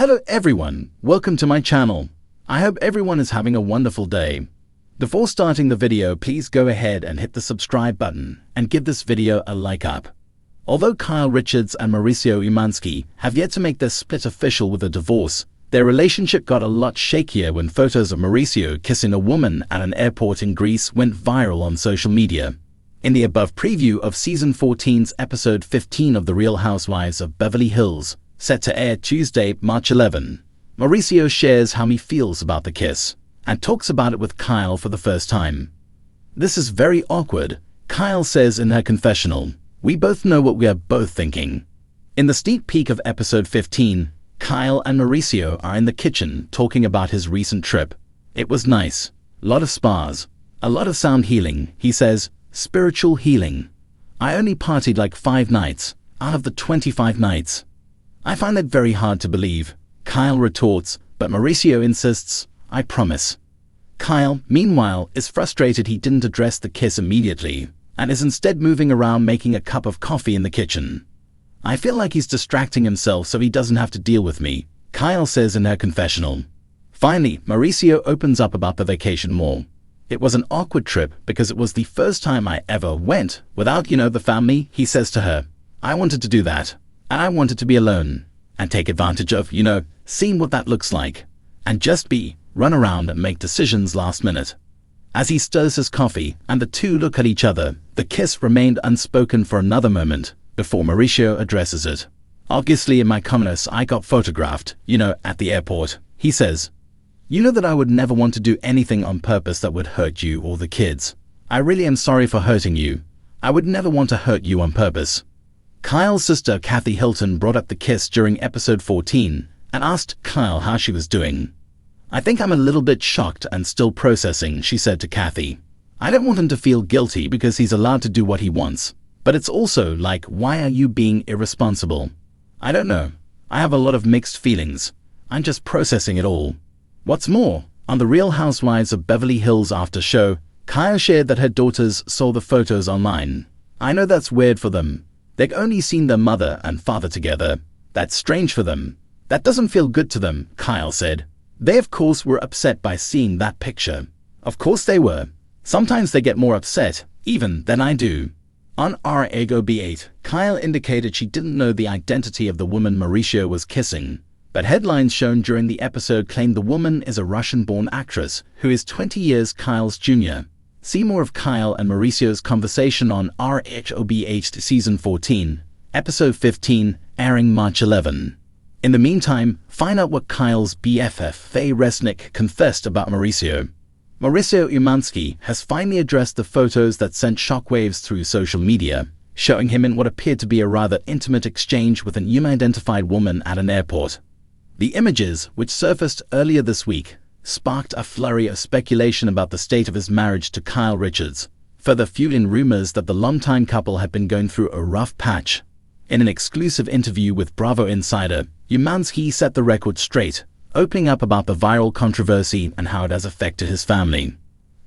Hello everyone, welcome to my channel. I hope everyone is having a wonderful day. Before starting the video, please go ahead and hit the subscribe button and give this video a like up. Although Kyle Richards and Mauricio Umansky have yet to make their split official with a divorce, their relationship got a lot shakier when photos of Mauricio kissing a woman at an airport in Greece went viral on social media. In the above preview of Season 14's Episode 15 of The Real Housewives of Beverly Hills, set to air Tuesday, March 11, Mauricio shares how he feels about the kiss and talks about it with Kyle for the first time. "This is very awkward," Kyle says in her confessional. "We both know what we are both thinking." In the sneak peek of Episode 15, Kyle and Mauricio are in the kitchen talking about his recent trip. "It was nice. A lot of spas. A lot of sound healing," he says. "Spiritual healing. I only partied like 5 nights out of the 25 nights." "I find that very hard to believe," Kyle retorts, but Mauricio insists, "I promise." Kyle, meanwhile, is frustrated he didn't address the kiss immediately and is instead moving around making a cup of coffee in the kitchen. "I feel like he's distracting himself so he doesn't have to deal with me," Kyle says in her confessional. Finally, Mauricio opens up about the vacation more. "It was an awkward trip because it was the first time I ever went without, the family," he says to her. "I wanted to do that. And I wanted to be alone and take advantage of, seeing what that looks like and just run around and make decisions last minute." As he stirs his coffee and the two look at each other, the kiss remained unspoken for another moment before Mauricio addresses it. "Obviously in my commoness I got photographed, at the airport," he says. "You know that I would never want to do anything on purpose that would hurt you or the kids. I really am sorry for hurting you. I would never want to hurt you on purpose." Kyle's sister Kathy Hilton brought up the kiss during Episode 14 and asked Kyle how she was doing. "I think I'm a little bit shocked and still processing," she said to Kathy. "I don't want him to feel guilty because he's allowed to do what he wants. But it's also like, why are you being irresponsible? I don't know. I have a lot of mixed feelings. I'm just processing it all." What's more, on The Real Housewives of Beverly Hills after show, Kyle shared that her daughters saw the photos online. "I know that's weird for them. They've only seen their mother and father together. That's strange for them. That doesn't feel good to them," Kyle said. "They of course were upset by seeing that picture. Of course they were. Sometimes they get more upset, even than I do." On Ego B8, Kyle indicated she didn't know the identity of the woman Mauricio was kissing, but headlines shown during the episode claimed the woman is a Russian-born actress who is 20 years Kyle's junior. See more of Kyle and Mauricio's conversation on RHOBH Season 14, Episode 15, airing March 11. In the meantime, find out what Kyle's BFF Faye Resnick confessed about Mauricio. Mauricio Umansky has finally addressed the photos that sent shockwaves through social media, showing him in what appeared to be a rather intimate exchange with an unidentified woman at an airport. The images, which surfaced earlier this week, sparked a flurry of speculation about the state of his marriage to Kyle Richards, further fueling rumors that the longtime couple had been going through a rough patch. In an exclusive interview with Bravo Insider, Umansky set the record straight, opening up about the viral controversy and how it has affected his family.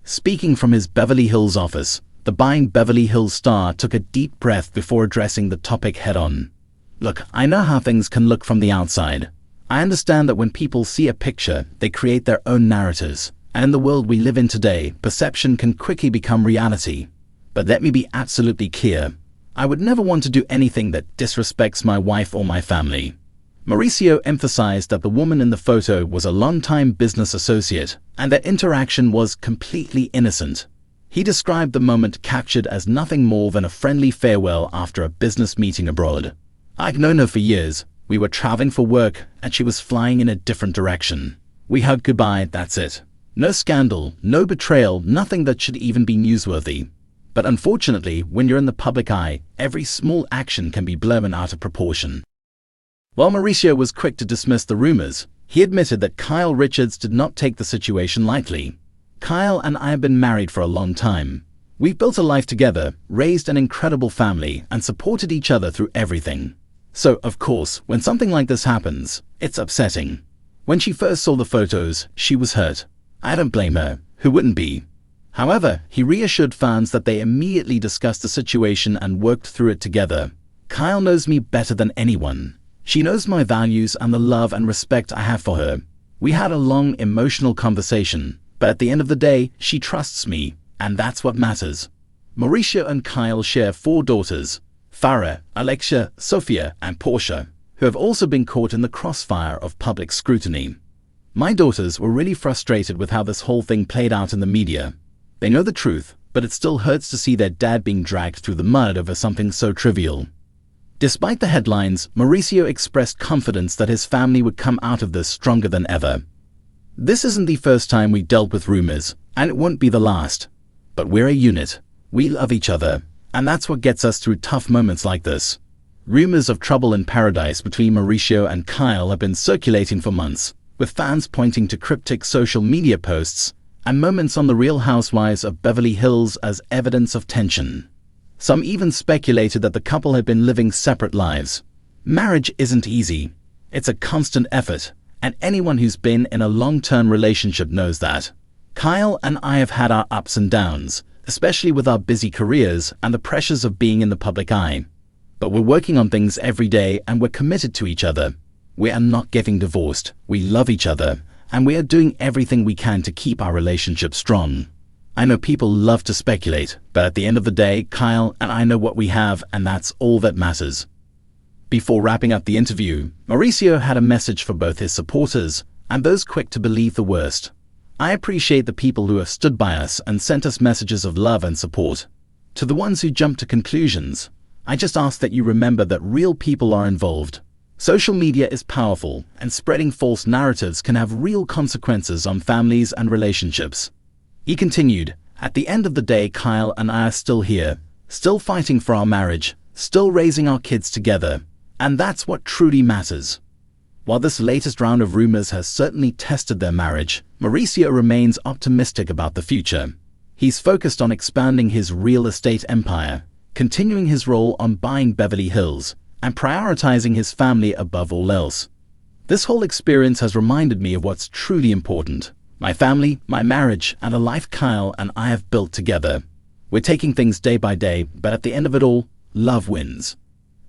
Speaking from his Beverly Hills office, the Buying Beverly Hills star took a deep breath before addressing the topic head-on. "Look, I know how things can look from the outside. I understand that when people see a picture, they create their own narratives, and in the world we live in today, perception can quickly become reality. But let me be absolutely clear. I would never want to do anything that disrespects my wife or my family." Mauricio emphasized that the woman in the photo was a longtime business associate and their interaction was completely innocent. He described the moment captured as nothing more than a friendly farewell after a business meeting abroad. "I've known her for years. We were traveling for work and she was flying in a different direction. We hugged goodbye, that's it. No scandal, no betrayal, nothing that should even be newsworthy. But unfortunately, when you're in the public eye, every small action can be blown out of proportion." While Mauricio was quick to dismiss the rumors, he admitted that Kyle Richards did not take the situation lightly. "Kyle and I have been married for a long time. We've built a life together, raised an incredible family, and supported each other through everything. So, of course, when something like this happens, it's upsetting. When she first saw the photos, she was hurt. I don't blame her. Who wouldn't be?" However, he reassured fans that they immediately discussed the situation and worked through it together. "Kyle knows me better than anyone. She knows my values and the love and respect I have for her. We had a long, emotional conversation, but at the end of the day, she trusts me, and that's what matters. Mauricio and Kyle share 4 daughters, Farah, Alexia, Sophia, and Portia, who have also been caught in the crossfire of public scrutiny. My daughters were really frustrated with how this whole thing played out in the media. They know the truth, but it still hurts to see their dad being dragged through the mud over something so trivial. Despite the headlines, Mauricio expressed confidence that his family would come out of this stronger than ever. This isn't the first time we dealt with rumors, and it won't be the last. But we're a unit. We love each other, and that's what gets us through tough moments like this. Rumors of trouble in paradise between Mauricio and Kyle have been circulating for months, with fans pointing to cryptic social media posts and moments on The Real Housewives of Beverly Hills as evidence of tension. Some even speculated that the couple had been living separate lives. Marriage isn't easy. It's a constant effort, and anyone who's been in a long-term relationship knows that. Kyle and I have had our ups and downs, especially with our busy careers and the pressures of being in the public eye. But we're working on things every day and we're committed to each other. We are not getting divorced. We love each other, and we are doing everything we can to keep our relationship strong. I know people love to speculate, but at the end of the day, Kyle and I know what we have, and that's all that matters. Before wrapping up the interview, Mauricio had a message for both his supporters and those quick to believe the worst. I appreciate the people who have stood by us and sent us messages of love and support. To the ones who jumped to conclusions, I just ask that you remember that real people are involved. Social media is powerful, and spreading false narratives can have real consequences on families and relationships. He continued, "At the end of the day, Kyle and I are still here, still fighting for our marriage, still raising our kids together, and that's what truly matters." While this latest round of rumors has certainly tested their marriage, Mauricio remains optimistic about the future. He's focused on expanding his real estate empire, continuing his role on buying Beverly Hills, and prioritizing his family above all else. This whole experience has reminded me of what's truly important: my family, my marriage, and a life Kyle and I have built together. We're taking things day by day, but at the end of it all, love wins.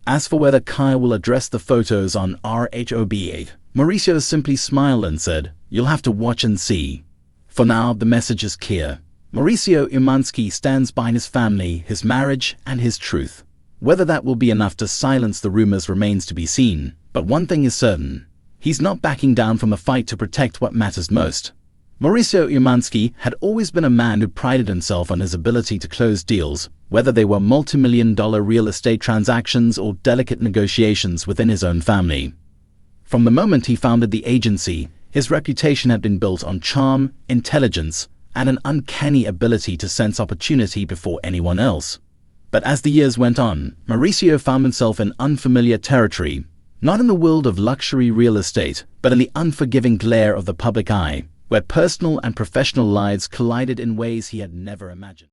As for whether Kyle will address the photos on RHOB8, Mauricio simply smiled and said, "You'll have to watch and see." For now, the message is clear. Mauricio Umansky stands by his family, his marriage, and his truth. Whether that will be enough to silence the rumors remains to be seen, but one thing is certain: he's not backing down from the fight to protect what matters most. Mauricio Umansky had always been a man who prided himself on his ability to close deals, whether they were multi-million-dollar real estate transactions or delicate negotiations within his own family. From the moment he founded the agency, his reputation had been built on charm, intelligence, and an uncanny ability to sense opportunity before anyone else. But as the years went on, Mauricio found himself in unfamiliar territory, not in the world of luxury real estate, but in the unforgiving glare of the public eye, where personal and professional lives collided in ways he had never imagined.